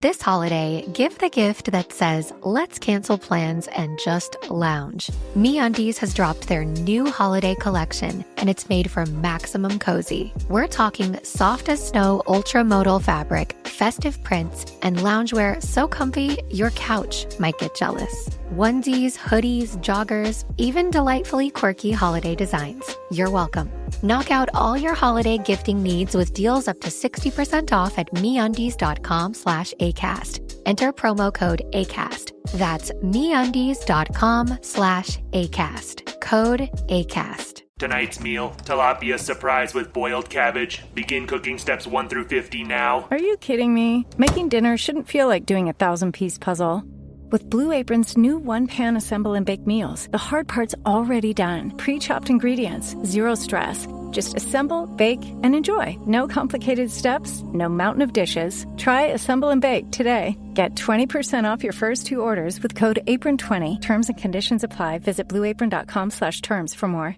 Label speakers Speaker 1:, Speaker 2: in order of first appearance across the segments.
Speaker 1: This holiday, give the gift that says, let's cancel plans and just lounge. MeUndies has dropped their new holiday collection, and it's made for maximum cozy. We're talking soft as snow ultramodal fabric, festive prints, and loungewear so comfy your couch might get jealous. Onesies, hoodies, joggers, even delightfully quirky holiday designs. You're welcome. Knock out all your holiday gifting needs with deals up to 60% off at MeUndies.com/ACAST. Enter promo code ACAST. That's MeUndies.com/ACAST. Code ACAST.
Speaker 2: Tonight's meal, tilapia surprise with boiled cabbage. Begin cooking steps 1 through 50 now.
Speaker 3: Are you kidding me? Making dinner shouldn't feel like doing a 1,000-piece puzzle. With Blue Apron's new one-pan assemble and bake meals, the hard part's already done. Pre-chopped ingredients, zero stress. Just assemble, bake, and enjoy. No complicated steps, no mountain of dishes. Try Assemble and Bake today. Get 20% off your first 2 orders with code APRON20. Terms and conditions apply. Visit blueapron.com/terms for more.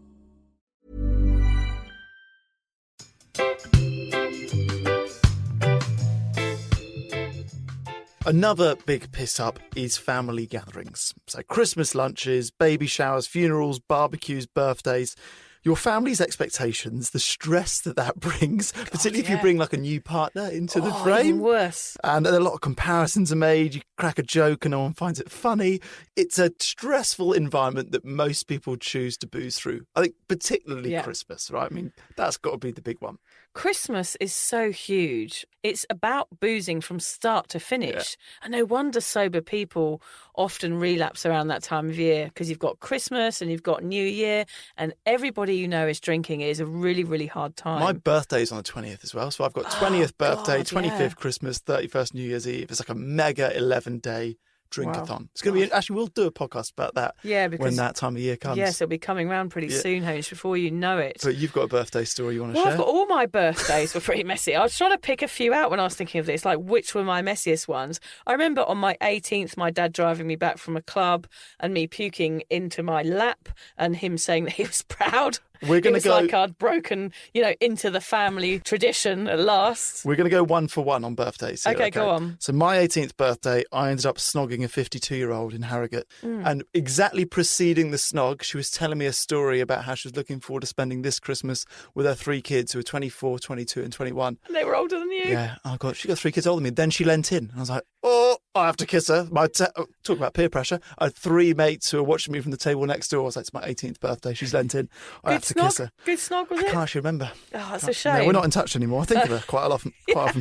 Speaker 4: Another big piss-up is family gatherings. So Christmas lunches, baby showers, funerals, barbecues, birthdays. Your family's expectations, the stress that brings, particularly if you bring like a new partner into the frame.
Speaker 5: Even worse.
Speaker 4: And a lot of comparisons are made. You crack a joke and no one finds it funny. It's a stressful environment that most people choose to booze through. I think particularly Christmas, right? I mean, that's got to be the big one.
Speaker 5: Christmas is so huge. It's about boozing from start to finish. And no wonder sober people often relapse around that time of year, because you've got Christmas and you've got New Year and everybody you know is drinking. It is a really, really hard time.
Speaker 4: My birthday's on the 20th as well. So I've got 20th birthday, 25th Christmas, 31st New Year's Eve. It's like a mega 11-day drinkathon. Wow. It's going to be, actually, we'll do a podcast about that when that time of year comes.
Speaker 5: Yes, it'll be coming around pretty soon, Hamish, before you know it.
Speaker 4: But you've got a birthday story you want to share?
Speaker 5: I've got all my birthdays were pretty messy. I was trying to pick a few out when I was thinking of this, like which were my messiest ones. I remember on my 18th, my dad driving me back from a club and me puking into my lap and him saying that he was proud.
Speaker 4: We're going to go
Speaker 5: like I'd broken, into the family tradition at last.
Speaker 4: We're going to go 1 for 1 on birthdays. Here,
Speaker 5: okay, go on.
Speaker 4: So my 18th birthday, I ended up snogging a 52-year-old in Harrogate. And exactly preceding the snog, she was telling me a story about how she was looking forward to spending this Christmas with her 3 kids who were 24, 22 and 21.
Speaker 5: And they were older than you.
Speaker 4: Yeah. Oh, God, she got 3 kids older than me. Then she leant in. And I was like, oh, I have to kiss her. Talk about peer pressure. I had 3 mates who were watching me from the table next door. I was like, it's my 18th birthday. She's leant in. I have to kiss her.
Speaker 5: Good snog, was it?
Speaker 4: I can't actually remember.
Speaker 5: Oh, that's a shame.
Speaker 4: No, we're not in touch anymore. I think of her quite often. You were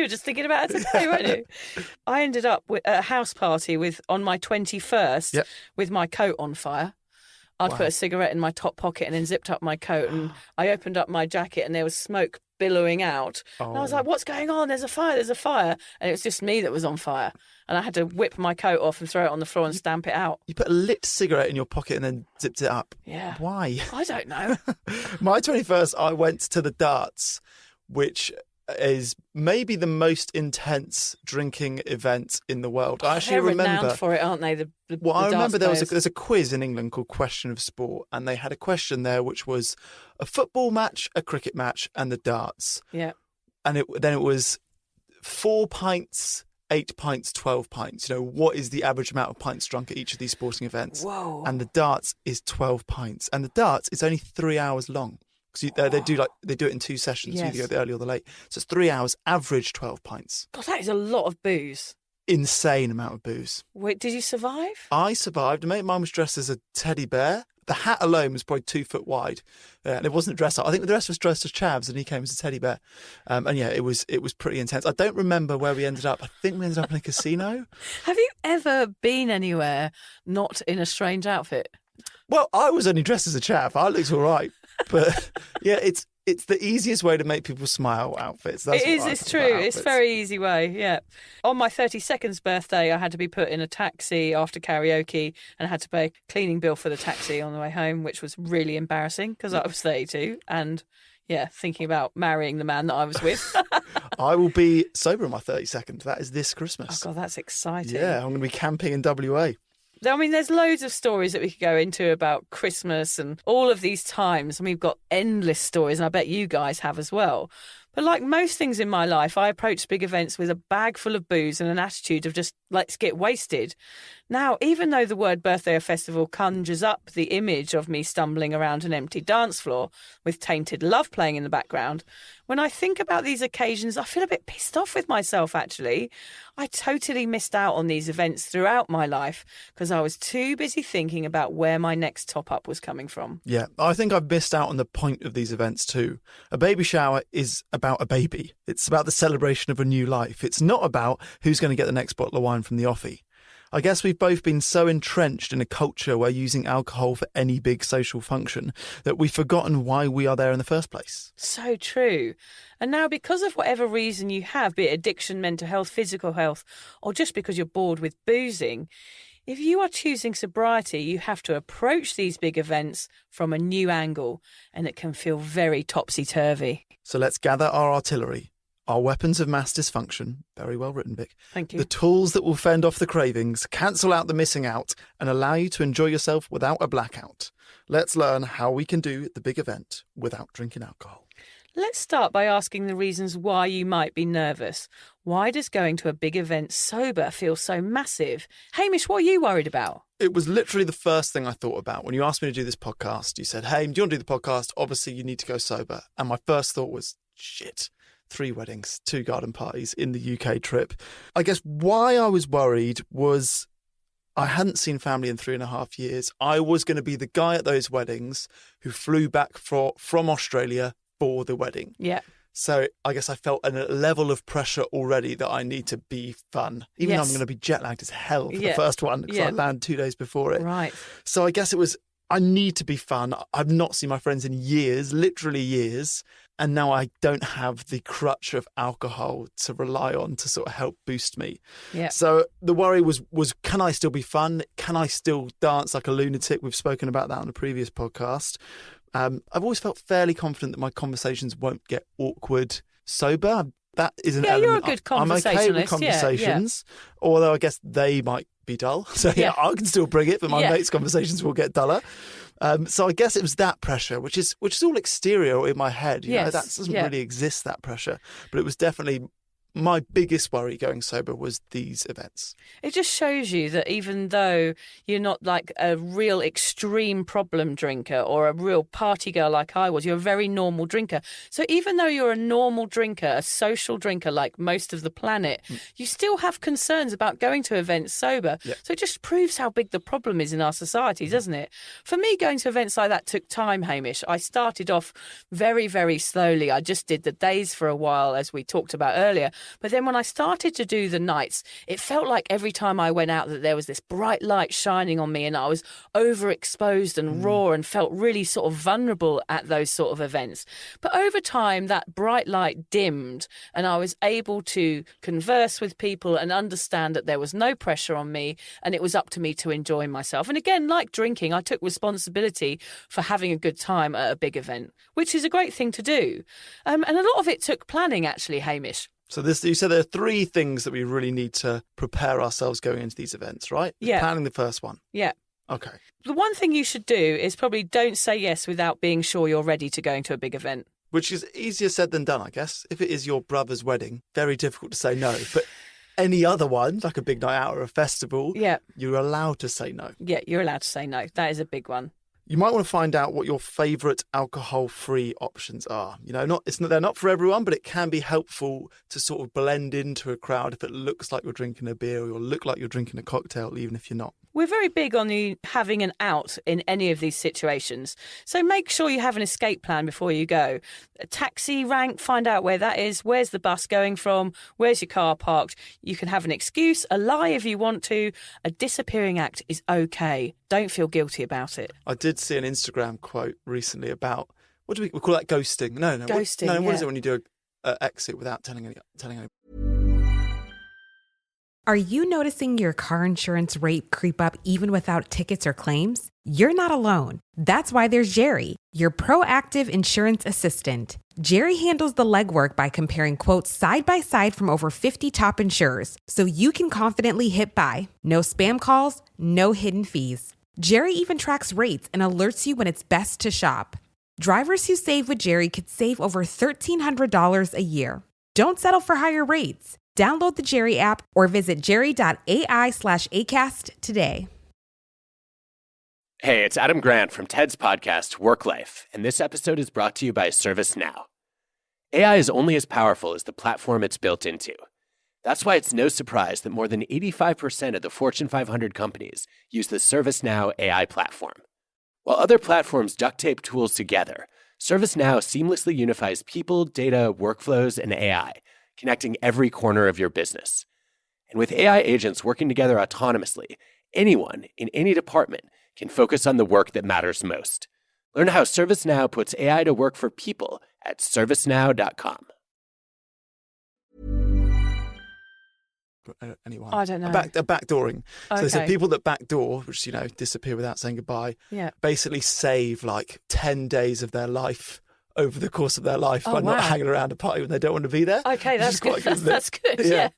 Speaker 5: just thinking about it today, weren't you? I ended up at a house party on my 21st with my coat on fire. I'd put a cigarette in my top pocket and then zipped up my coat, and I opened up my jacket and there was smoke billowing out. And I was like, what's going on? There's a fire. And it was just me that was on fire. And I had to whip my coat off and throw it on the floor and stamp it out.
Speaker 4: You put a lit cigarette in your pocket and then zipped it up.
Speaker 5: Yeah.
Speaker 4: Why?
Speaker 5: I don't know.
Speaker 4: My 21st, I went to the darts, which is maybe the most intense drinking event in the world. I actually
Speaker 5: they're
Speaker 4: remember
Speaker 5: renowned for it, aren't they?
Speaker 4: I remember there's a quiz in England called Question of Sport, and they had a question there which was a football match, a cricket match, and the darts.
Speaker 5: Yeah.
Speaker 4: And then it was 4 pints, 8 pints, 12 pints. What is the average amount of pints drunk at each of these sporting events?
Speaker 5: Whoa.
Speaker 4: And the darts is 12 pints. And the darts is only 3 hours long. Because they do it in 2 sessions.
Speaker 5: Yes.
Speaker 4: You either go the early or the late. So it's 3 hours, average 12 pints.
Speaker 5: God, that is a lot of booze.
Speaker 4: Insane amount of booze.
Speaker 5: Wait, did you survive?
Speaker 4: I survived. A mate of mine was dressed as a teddy bear. The hat alone was probably 2 foot wide. And it wasn't dressed up. I think the rest was dressed as Chavs and he came as a teddy bear. It was pretty intense. I don't remember where we ended up. I think we ended up in a casino.
Speaker 5: Have you ever been anywhere not in a strange outfit?
Speaker 4: Well, I was only dressed as a chav. I looked all right. But yeah, it's the easiest way to make people smile, outfits. That's
Speaker 5: It's true. It's a very easy way, yeah. On my 32nd birthday, I had to be put in a taxi after karaoke and I had to pay a cleaning bill for the taxi on the way home, which was really embarrassing because I was 32 and, thinking about marrying the man that I was with.
Speaker 4: I will be sober on my 32nd. That is this Christmas.
Speaker 5: Oh, God, that's exciting.
Speaker 4: Yeah, I'm going to be camping in WA.
Speaker 5: I mean, there's loads of stories that we could go into about Christmas and all of these times. And we've got endless stories, and I bet you guys have as well. But like most things in my life, I approached big events with a bag full of booze and an attitude of just, let's get wasted. Now, even though the word birthday or festival conjures up the image of me stumbling around an empty dance floor with Tainted Love playing in the background, when I think about these occasions, I feel a bit pissed off with myself, actually. I totally missed out on these events throughout my life because I was too busy thinking about where my next top-up was coming from.
Speaker 4: Yeah, I think I've missed out on the point of these events too. A baby shower is about a baby. It's about the celebration of a new life. It's not about who's going to get the next bottle of wine from the offie. I guess we've both been so entrenched in a culture where using alcohol for any big social function that we've forgotten why we are there in the first place.
Speaker 5: So true. And now, because of whatever reason you have, be it addiction, mental health, physical health, or just because you're bored with boozing, if you are choosing sobriety, you have to approach these big events from a new angle, and it can feel very topsy-turvy.
Speaker 4: So let's gather our artillery, our weapons of mass dysfunction, very well written, Vic.
Speaker 5: Thank you.
Speaker 4: The tools that will fend off the cravings, cancel out the missing out, and allow you to enjoy yourself without a blackout. Let's learn how we can do the big event without drinking alcohol.
Speaker 5: Let's start by asking the reasons why you might be nervous. Why does going to a big event sober feel so massive? Hamish, what are you worried about?
Speaker 4: It was literally the first thing I thought about. When you asked me to do this podcast, you said, hey, do you want to do the podcast? Obviously, you need to go sober. And my first thought was, shit, 3 weddings, 2 garden parties in the UK trip. I guess why I was worried was I hadn't seen family in 3.5 years. I was going to be the guy at those weddings who flew back from Australia for the wedding.
Speaker 5: Yeah.
Speaker 4: So I guess I felt a level of pressure already that I need to be fun, even though I'm going to be jet lagged as hell for the first one because I land 2 days before it.
Speaker 5: Right.
Speaker 4: So I guess it was, I need to be fun. I've not seen my friends in years, literally years. And now I don't have the crutch of alcohol to rely on to sort of help boost me.
Speaker 5: Yeah.
Speaker 4: So the worry was, can I still be fun? Can I still dance like a lunatic? We've spoken about that on a previous podcast. I've always felt fairly confident that my conversations won't get awkward sober. That is an element.
Speaker 5: You're a good conversationalist.
Speaker 4: I'm okay with conversations, although I guess they might be dull. So I can still bring it, but my mates' conversations will get duller. So I guess it was that pressure, which is all exterior in my head. You know, that doesn't really exist, that pressure. But it was definitely my biggest worry going sober was these events.
Speaker 5: It just shows you that even though you're not like a real extreme problem drinker or a real party girl like I was, you're a very normal drinker. So even though you're a normal drinker, a social drinker like most of the planet, you still have concerns about going to events sober. Yeah. So it just proves how big the problem is in our society, doesn't it? For me, going to events like that took time, Hamish. I started off very, very slowly. I just did the days for a while, as we talked about earlier. But then when I started to do the nights, it felt like every time I went out that there was this bright light shining on me and I was overexposed and raw and felt really sort of vulnerable at those sort of events. But over time, that bright light dimmed and I was able to converse with people and understand that there was no pressure on me and it was up to me to enjoy myself. And again, like drinking, I took responsibility for having a good time at a big event, which is a great thing to do. And a lot of it took planning, actually, Hamish.
Speaker 4: So you said there are 3 things that we really need to prepare ourselves going into these events, right?
Speaker 5: Yeah.
Speaker 4: Planning the first one.
Speaker 5: Yeah.
Speaker 4: Okay.
Speaker 5: The one thing you should do is probably don't say yes without being sure you're ready to go into a big event.
Speaker 4: Which is easier said than done, I guess. If it is your brother's wedding, very difficult to say no. But any other one, like a big night out or a festival, you're allowed to say no. Yeah,
Speaker 5: you're allowed to say no. That is a big one.
Speaker 4: You might want to find out what your favourite alcohol-free options are. You know, they're not for everyone, but it can be helpful to sort of blend into a crowd if it looks like you're drinking a beer or look like you're drinking a cocktail, even if you're not.
Speaker 5: We're very big on you having an out in any of these situations. So make sure you have an escape plan before you go. A taxi rank, find out where that is. Where's the bus going from? Where's your car parked? You can have an excuse, a lie if you want to. A disappearing act is okay. Don't feel guilty about it.
Speaker 4: I did see an Instagram quote recently about, what do we call that? Ghosting. No.
Speaker 5: Ghosting,
Speaker 4: what is it when you do an exit without telling anyone?
Speaker 6: Are you noticing your car insurance rate creep up even without tickets or claims? You're not alone. That's why there's Jerry, your proactive insurance assistant. Jerry handles the legwork by comparing quotes side by side from over 50 top insurers, so you can confidently hit buy. No spam calls, no hidden fees. Jerry even tracks rates and alerts you when it's best to shop. Drivers who save with Jerry could save over $1,300 a year. Don't settle for higher rates. Download the Jerry app or visit jerry.ai/ACAST today.
Speaker 7: Hey, it's Adam Grant from TED's podcast, Work Life, and this episode is brought to you by ServiceNow. AI is only as powerful as the platform it's built into. That's why it's no surprise that more than 85% of the Fortune 500 companies use the ServiceNow AI platform. While other platforms duct tape tools together, ServiceNow seamlessly unifies people, data, workflows, and AI, connecting every corner of your business. And with AI agents working together autonomously, anyone in any department can focus on the work that matters most. Learn how ServiceNow puts AI to work for people at servicenow.com.
Speaker 4: Anyone?
Speaker 5: I don't know.
Speaker 4: A backdooring. So
Speaker 5: Okay.
Speaker 4: there's the people that backdoor, which, disappear without saying goodbye, basically save like 10 days of their life over the course of their life by not hanging around a party when they don't want to be there.
Speaker 5: Okay, that's good.
Speaker 4: Quite good, isn't it?
Speaker 5: That's good, yeah.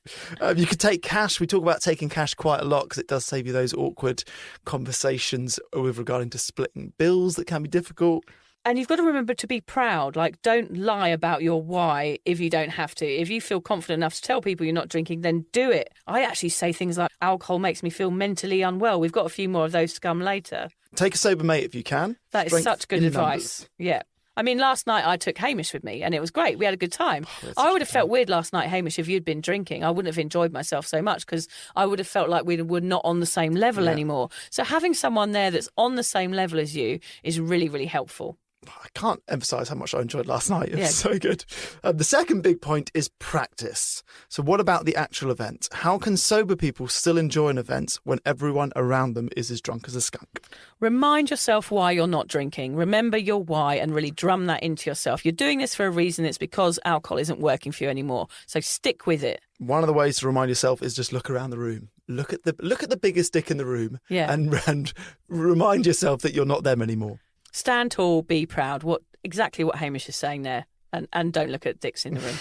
Speaker 4: You could take cash. We talk about taking cash quite a lot because it does save you those awkward conversations with regarding to splitting bills that can be difficult.
Speaker 5: And you've got to remember to be proud. Like, don't lie about your why if you don't have to. If you feel confident enough to tell people you're not drinking, then do it. I actually say things like, alcohol makes me feel mentally unwell. We've got a few more of those to come later.
Speaker 4: Take a sober mate if you can.
Speaker 5: That is
Speaker 4: Strength
Speaker 5: such good
Speaker 4: in
Speaker 5: advice.
Speaker 4: numbers.
Speaker 5: Yeah. I mean, last night I took Hamish with me and it was great. We had a good time. I would have felt weird last night, Hamish, if you'd been drinking. I wouldn't have enjoyed myself so much because I would have felt like we were not on the same level anymore. So having someone there that's on the same level as you is really, really helpful.
Speaker 4: I can't emphasize how much I enjoyed last night. It was so good. The second big point is practice. So what about the actual event? How can sober people still enjoy an event when everyone around them is as drunk as a skunk?
Speaker 5: Remind yourself why you're not drinking. Remember your why and really drum that into yourself. You're doing this for a reason. It's because alcohol isn't working for you anymore. So stick with it.
Speaker 4: One of the ways to remind yourself is just look around the room. Look at the biggest dick in the room and remind yourself that you're not them anymore.
Speaker 5: Stand tall, be proud. Exactly what Hamish is saying there. And don't look at dicks in the room.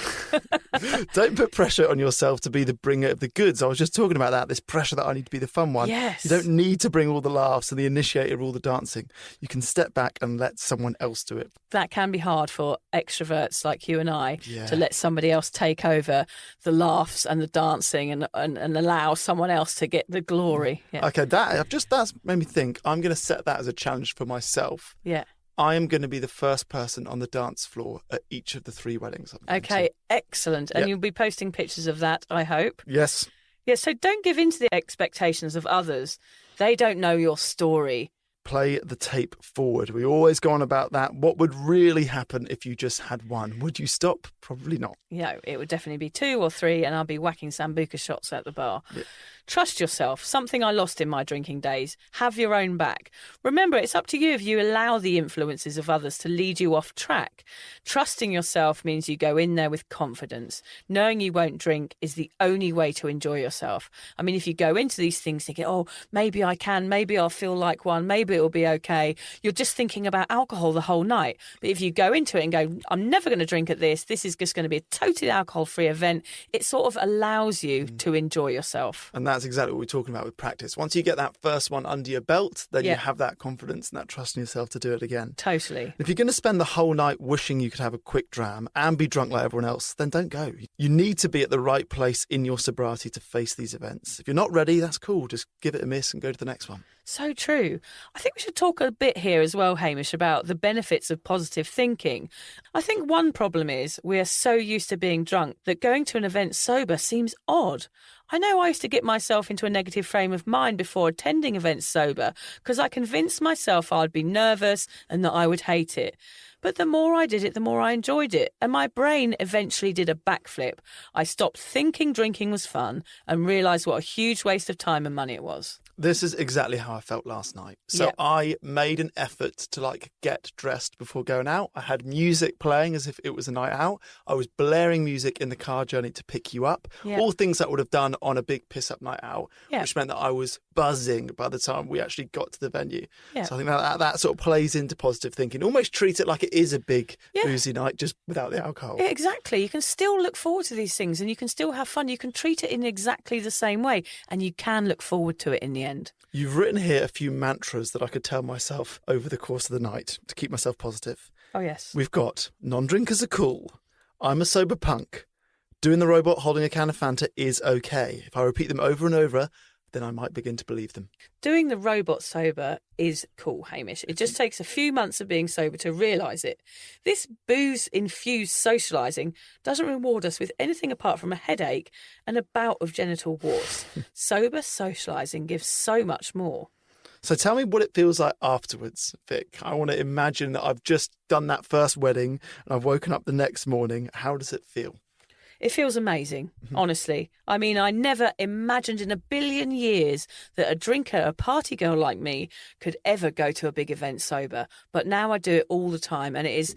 Speaker 4: Don't put pressure on yourself to be the bringer of the goods. I was just talking about that, this pressure that I need to be the fun one.
Speaker 5: Yes.
Speaker 4: You don't need to bring all the laughs and the initiator of all the dancing. You can step back and let someone else do it.
Speaker 5: That can be hard for extroverts like you and I to let somebody else take over the laughs and the dancing and allow someone else to get the glory. Yeah.
Speaker 4: Okay, that's made me think. I'm going to set that as a challenge for myself.
Speaker 5: Yeah.
Speaker 4: I am going to be the first person on the dance floor at each of the 3 weddings.
Speaker 5: Okay, excellent. And you'll be posting pictures of that, I hope.
Speaker 4: Yes.
Speaker 5: Yeah, so don't give in to the expectations of others. They don't know your story.
Speaker 4: Play the tape forward. We always go on about that. What would really happen if you just had one? Would you stop? Probably not.
Speaker 5: Yeah, it would definitely be 2 or 3 and I'll be whacking Sambuca shots at the bar. Yeah. Trust yourself. Something I lost in my drinking days. Have your own back. Remember, it's up to you if you allow the influences of others to lead you off track. Trusting yourself means you go in there with confidence. Knowing you won't drink is the only way to enjoy yourself. I mean, if you go into these things thinking, oh, maybe I can, maybe I'll feel like one, maybe it'll be okay. You're just thinking about alcohol the whole night. But if you go into it and go, I'm never going to drink at this is just going to be a totally alcohol-free event, it sort of allows you to enjoy yourself. And
Speaker 4: that's exactly what we're talking about with practice. Once you get that first one under your belt, then you have that confidence and that trust in yourself to do it again.
Speaker 5: Totally.
Speaker 4: If you're going to spend the whole night wishing you could have a quick dram and be drunk like everyone else, then don't go. You need to be at the right place in your sobriety to face these events. If you're not ready, that's cool. Just give it a miss and go to the next one.
Speaker 5: So true. I think we should talk a bit here as well, Hamish, about the benefits of positive thinking. I think one problem is we are so used to being drunk that going to an event sober seems odd. I know I used to get myself into a negative frame of mind before attending events sober because I convinced myself I'd be nervous and that I would hate it. But the more I did it, the more I enjoyed it. And my brain eventually did a backflip. I stopped thinking drinking was fun and realised what a huge waste of time and money it was.
Speaker 4: This is exactly how I felt last night. So I made an effort to get dressed before going out. I had music playing as if it was a night out. I was blaring music in the car journey to pick you up. All things that I would have done on a big piss-up night out, which meant that I was buzzing by the time we actually got to the venue. So I think that sort of plays into positive thinking. Almost treat it like it is a big boozy night, just without the alcohol.
Speaker 5: Yeah, exactly. You can still look forward to these things and you can still have fun. You can treat it in exactly the same way and you can look forward to it in the end.
Speaker 4: You've written here a few mantras that I could tell myself over the course of the night to keep myself positive.
Speaker 5: Oh, yes.
Speaker 4: We've got non-drinkers are cool. I'm a sober punk. Doing the robot holding a can of Fanta is okay. If I repeat them over and over, then I might begin to believe them.
Speaker 5: Doing the robot sober is cool, Hamish. It just takes a few months of being sober to realise it. This booze-infused socialising doesn't reward us with anything apart from a headache and a bout of genital warts. Sober socialising gives so much more.
Speaker 4: So tell me what it feels like afterwards, Vic. I want to imagine that I've just done that first wedding and I've woken up the next morning. How does it feel?
Speaker 5: It feels amazing, honestly. I mean, I never imagined in a billion years that a drinker, a party girl like me, could ever go to a big event sober. But now I do it all the time, and it is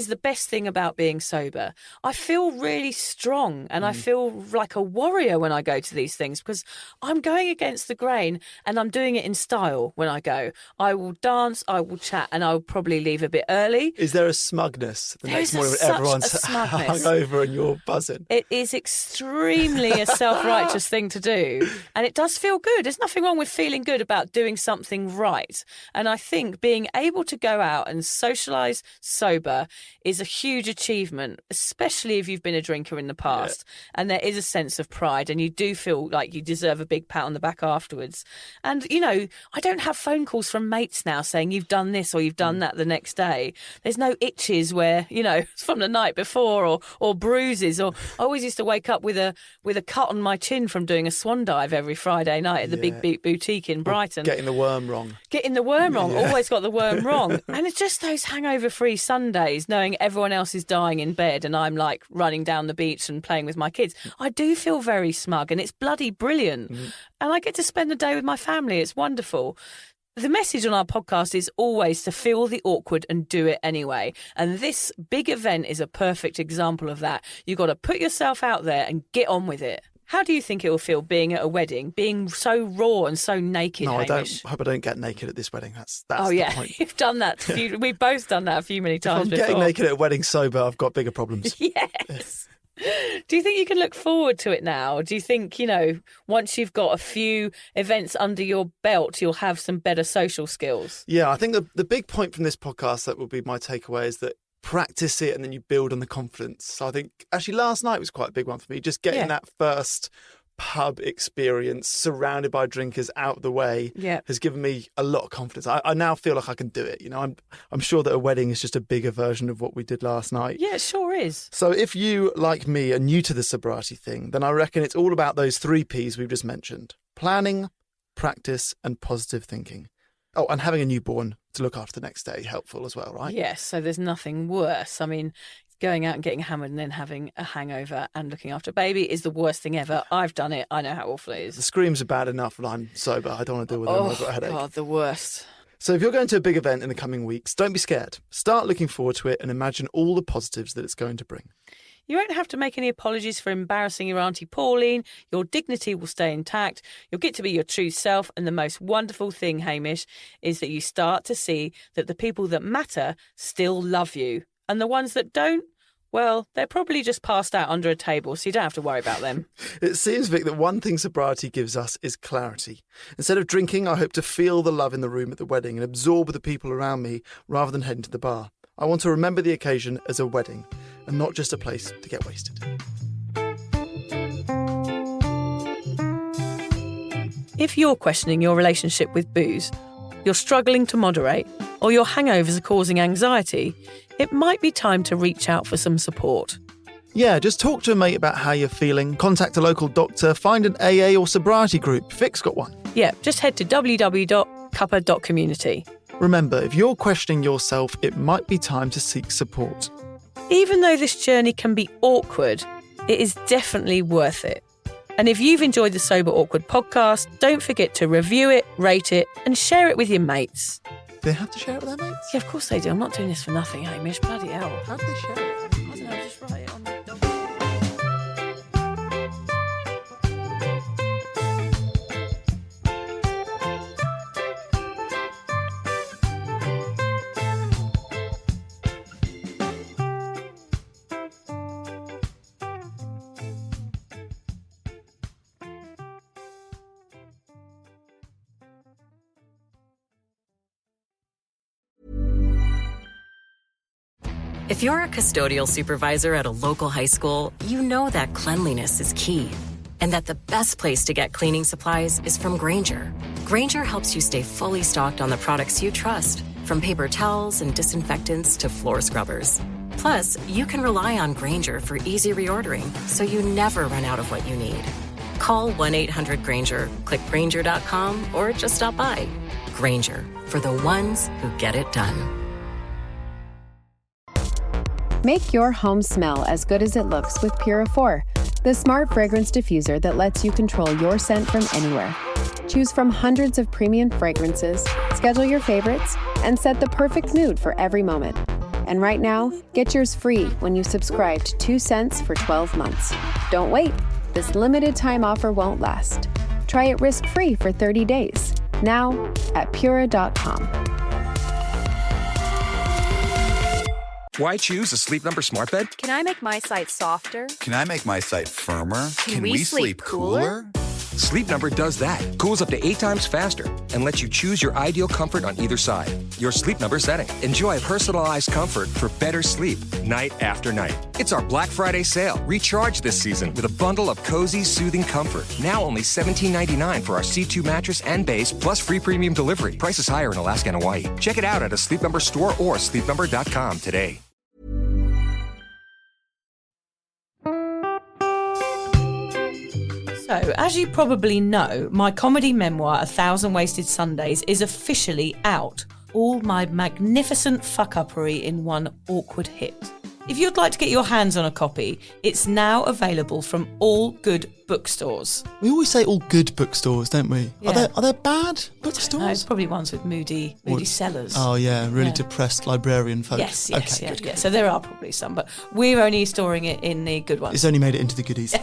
Speaker 5: the best thing about being sober. I feel really strong, and I feel like a warrior when I go to these things because I'm going against the grain, and I'm doing it in style when I go. I will dance, I will chat, and I will probably leave a bit early.
Speaker 4: Is there a smugness the next morning when
Speaker 5: such
Speaker 4: everyone's
Speaker 5: a smugness.
Speaker 4: hungover and you're buzzing?
Speaker 5: It is extremely a self-righteous thing to do. And it does feel good. There's nothing wrong with feeling good about doing something right. And I think being able to go out and socialise sober is a huge achievement, especially if you've been a drinker in the past. Yeah. And there is a sense of pride and you do feel like you deserve a big pat on the back afterwards. And, you know, I don't have phone calls from mates now saying you've done this or you've done that the next day. There's no itches where, you know, from the night before or bruises or... I always used to wake up with a cut on my chin from doing a swan dive every Friday night at the Big Beat Boutique in Brighton.
Speaker 4: Getting the worm wrong.
Speaker 5: Always got the worm wrong. And it's just those hangover-free Sundays, knowing everyone else is dying in bed and I'm like running down the beach and playing with my kids. I do feel very smug and it's bloody brilliant. And I get to spend the day with my family. It's wonderful. The message on our podcast is always to feel the awkward and do it anyway. And this big event is a perfect example of that. You've got to put yourself out there and get on with it. How do you think it will feel being at a wedding, being so raw and so naked, Hamish?
Speaker 4: I hope I don't get naked at this wedding. That's
Speaker 5: oh,
Speaker 4: the
Speaker 5: yeah.
Speaker 4: point.
Speaker 5: You've done that. We've both done that a few many times before.
Speaker 4: If I'm getting naked at a wedding sober, I've got bigger problems.
Speaker 5: Yes. Do you think you can look forward to it now? Or do you think, you know, once you've got a few events under your belt, you'll have some better social skills?
Speaker 4: Yeah, I think the big point from this podcast that will be my takeaway is that practice it and then you build on the confidence. So I think actually last night was quite a big one for me, just getting that first pub experience surrounded by drinkers out of the way has given me a lot of confidence. I now feel like I can do it. You know, I'm sure that a wedding is just a bigger version of what we did last night.
Speaker 5: Yeah, it sure is.
Speaker 4: So if you, like me, are new to the sobriety thing, then I reckon it's all about those 3 Ps we've just mentioned: planning, practice, and positive thinking. Oh, and having a newborn to look after the next day, helpful as well, right?
Speaker 5: Yes, so there's nothing worse. I mean, going out and getting hammered and then having a hangover and looking after a baby is the worst thing ever. I've done it. I know how awful it is.
Speaker 4: The screams are bad enough when I'm sober. I don't want to deal with them. I've got a headache.
Speaker 5: God, the worst.
Speaker 4: So if you're going to a big event in the coming weeks, don't be scared. Start looking forward to it and imagine all the positives that it's going to bring.
Speaker 5: You won't have to make any apologies for embarrassing your Auntie Pauline. Your dignity will stay intact. You'll get to be your true self. And the most wonderful thing, Hamish, is that you start to see that the people that matter still love you. And the ones that don't, well, they're probably just passed out under a table, so you don't have to worry about them.
Speaker 4: It seems, Vic, that one thing sobriety gives us is clarity. Instead of drinking, I hope to feel the love in the room at the wedding and absorb the people around me rather than heading to the bar. I want to remember the occasion as a wedding and not just a place to get wasted.
Speaker 5: If you're questioning your relationship with booze, you're struggling to moderate, or your hangovers are causing anxiety, it might be time to reach out for some support.
Speaker 4: Yeah, just talk to a mate about how you're feeling, contact a local doctor, find an AA or sobriety group. Vic's got one.
Speaker 5: Yeah, just head to www.cuppa.community.
Speaker 4: Remember, if you're questioning yourself, it might be time to seek support.
Speaker 5: Even though this journey can be awkward, it is definitely worth it. And if you've enjoyed the Sober Awkward podcast, don't forget to review it, rate it, and share it with your mates.
Speaker 4: Do they have to share it with their mates?
Speaker 5: Yeah, of course they do. I'm not doing this for nothing, Hamish. Bloody hell.
Speaker 4: How do they share it?
Speaker 5: I don't know, just write it on the document.
Speaker 8: If you're a custodial supervisor at a local high school, you know that cleanliness is key. And that the best place to get cleaning supplies is from Grainger. Grainger helps you stay fully stocked on the products you trust, from paper towels and disinfectants to floor scrubbers. Plus, you can rely on Grainger for easy reordering, so you never run out of what you need. Call 1-800-GRAINGER, click Grainger.com, or just stop by. Grainger, for the ones who get it done.
Speaker 9: Make your home smell as good as it looks with Pura 4, the smart fragrance diffuser that lets you control your scent from anywhere. Choose from hundreds of premium fragrances, schedule your favorites, and set the perfect mood for every moment. And right now, get yours free when you subscribe to 2 cents for 12 months. Don't wait. This limited time offer won't last. Try it risk-free for 30 days. Now at Pura.com.
Speaker 10: Why choose a Sleep Number smart bed?
Speaker 11: Can I make my site softer?
Speaker 12: Can I make my site firmer?
Speaker 11: Can we sleep cooler?
Speaker 10: Sleep Number does that. Cools up to 8 times faster and lets you choose your ideal comfort on either side. Your Sleep Number setting. Enjoy personalized comfort for better sleep night after night. It's our Black Friday sale. Recharge this season with a bundle of cozy, soothing comfort. Now only $17.99 for our C2 mattress and base, plus free premium delivery. Prices higher in Alaska and Hawaii. Check it out at a Sleep Number store or sleepnumber.com today.
Speaker 5: So, as you probably know, my comedy memoir, 1,000 Wasted Sundays, is officially out. All my magnificent fuck-uppery in one awkward hit. If you'd like to get your hands on a copy, it's now available from all good bookstores.
Speaker 4: We always say all good bookstores, don't we?
Speaker 5: Yeah.
Speaker 4: Are there bad bookstores?
Speaker 5: No, it's probably ones with moody sellers.
Speaker 4: Oh, yeah, really depressed librarian folk.
Speaker 5: Yes,
Speaker 4: okay,
Speaker 5: good. So there are probably some, but we're only storing it in the good ones.
Speaker 4: It's only made it into the goodies.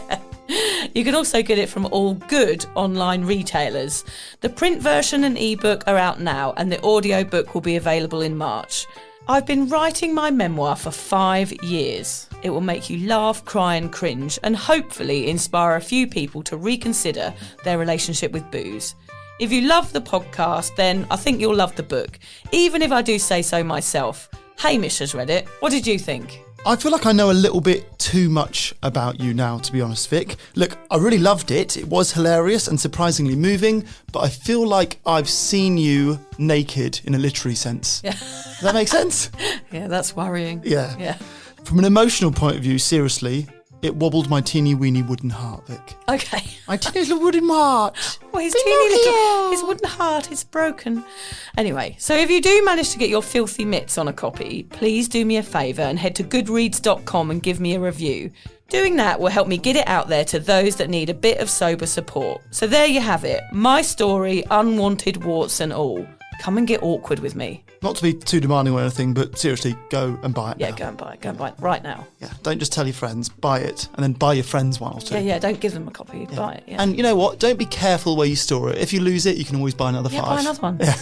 Speaker 5: You can also get it from all good online retailers. The print version and ebook are out now, and the audiobook will be available in March. I've been writing my memoir for 5 years. It will make you laugh, cry and cringe, and hopefully inspire a few people to reconsider their relationship with booze. If you love the podcast, then I think you'll love the book, even if I do say so myself. Hamish has read it. What did you think?
Speaker 4: I feel like I know a little bit too much about you now, to be honest, Vic. Look, I really loved it. It was hilarious and surprisingly moving, but I feel like I've seen you naked in a literary sense. Yeah. Does that make sense?
Speaker 5: Yeah, that's worrying.
Speaker 4: Yeah. From an emotional point of view, seriously, it wobbled my teeny weeny wooden heart, Vic.
Speaker 5: Okay.
Speaker 4: My teeny little wooden heart.
Speaker 5: Well, his wooden heart is broken. Anyway, so if you do manage to get your filthy mitts on a copy, please do me a favour and head to goodreads.com and give me a review. Doing that will help me get it out there to those that need a bit of sober support. So there you have it. My story, unwanted warts and all. Come and get awkward with me.
Speaker 4: Not to be too demanding or anything, but seriously, go and buy it now.
Speaker 5: Go and buy it. Go and buy it right now.
Speaker 4: Yeah, don't just tell your friends, buy it, and then buy your friends one or two.
Speaker 5: Yeah, don't give them a copy, buy it. Yeah.
Speaker 4: And you know what? Don't be careful where you store it. If you lose it, you can always buy another 5.
Speaker 5: Buy another one.
Speaker 4: Yeah.